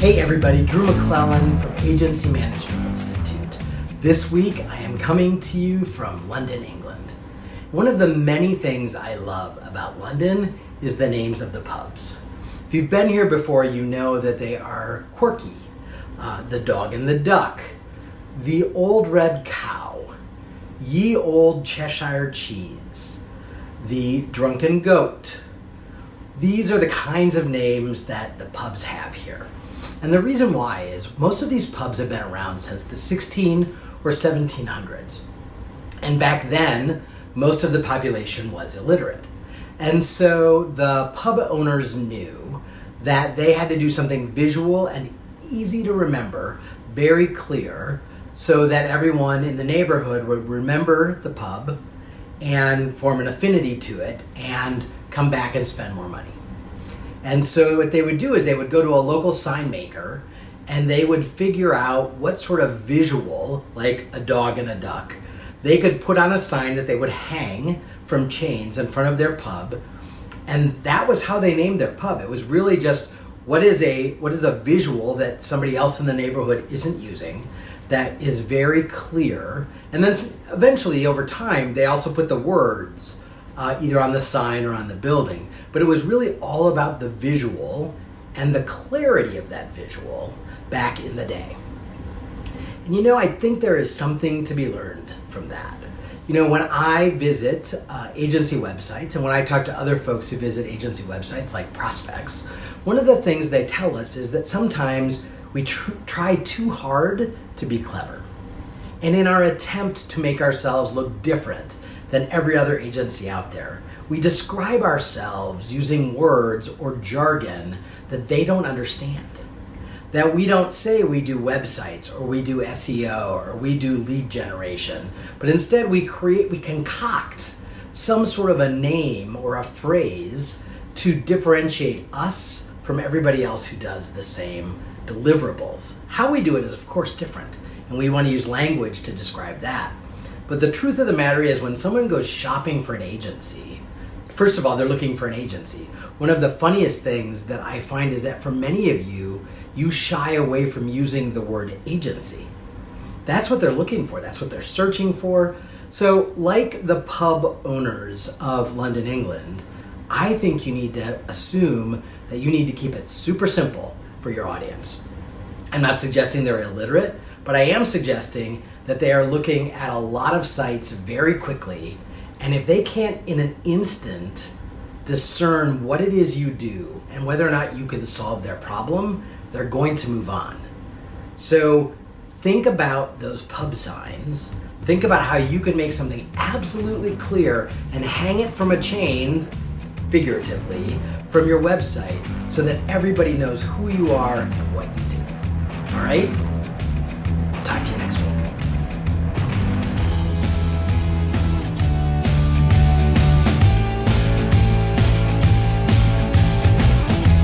Hey everybody, Drew McClellan from Agency Management Institute. This week I am coming to you from London, England. One of the many things I love about London is the names of the pubs. If you've been here before, you know that they are quirky. The Dog and the Duck, the Old Red Cow, Ye Old Cheshire Cheese, the Drunken Goat. These are the kinds of names that the pubs have here. And the reason why is most of these pubs have been around since the 16 or 1700s. And back then, most of the population was illiterate. And so the pub owners knew that they had to do something visual and easy to remember, very clear, so that everyone in the neighborhood would remember the pub and form an affinity to it and come back and spend more money. And so what they would do is they would go to a local sign maker and they would figure out what sort of visual, like a dog and a duck, they could put on a sign that they would hang from chains in front of their pub. And that was how they named their pub. It was really just what is a visual that somebody else in the neighborhood isn't using that is very clear. And then eventually over time, they also put the words either on the sign or on the building. But it was really all about the visual and the clarity of that visual back in the day. And I think there is something to be learned from that. When I visit agency websites and when I talk to other folks who visit agency websites like prospects, one of the things they tell us is that sometimes we try too hard to be clever. And in our attempt to make ourselves look different than every other agency out there, we describe ourselves using words or jargon that they don't understand. That we don't say we do websites or we do SEO or we do lead generation, but instead we concoct some sort of a name or a phrase to differentiate us from everybody else who does the same deliverables. How we do it is of course different, and we want to use language to describe that. But the truth of the matter is when someone goes shopping for an agency, first of all, they're looking for an agency. One of the funniest things that I find is that for many of you, you shy away from using the word agency. That's what they're looking for. That's what they're searching for. So like the pub owners of London, England, I think you need to assume that you need to keep it super simple for your audience. I'm not suggesting they're illiterate, but I am suggesting that they are looking at a lot of sites very quickly, and if they can't in an instant discern what it is you do and whether or not you can solve their problem, they're going to move on. So think about those pub signs. Think about how you can make something absolutely clear and hang it from a chain, figuratively, from your website so that everybody knows who you are and what you do. All right?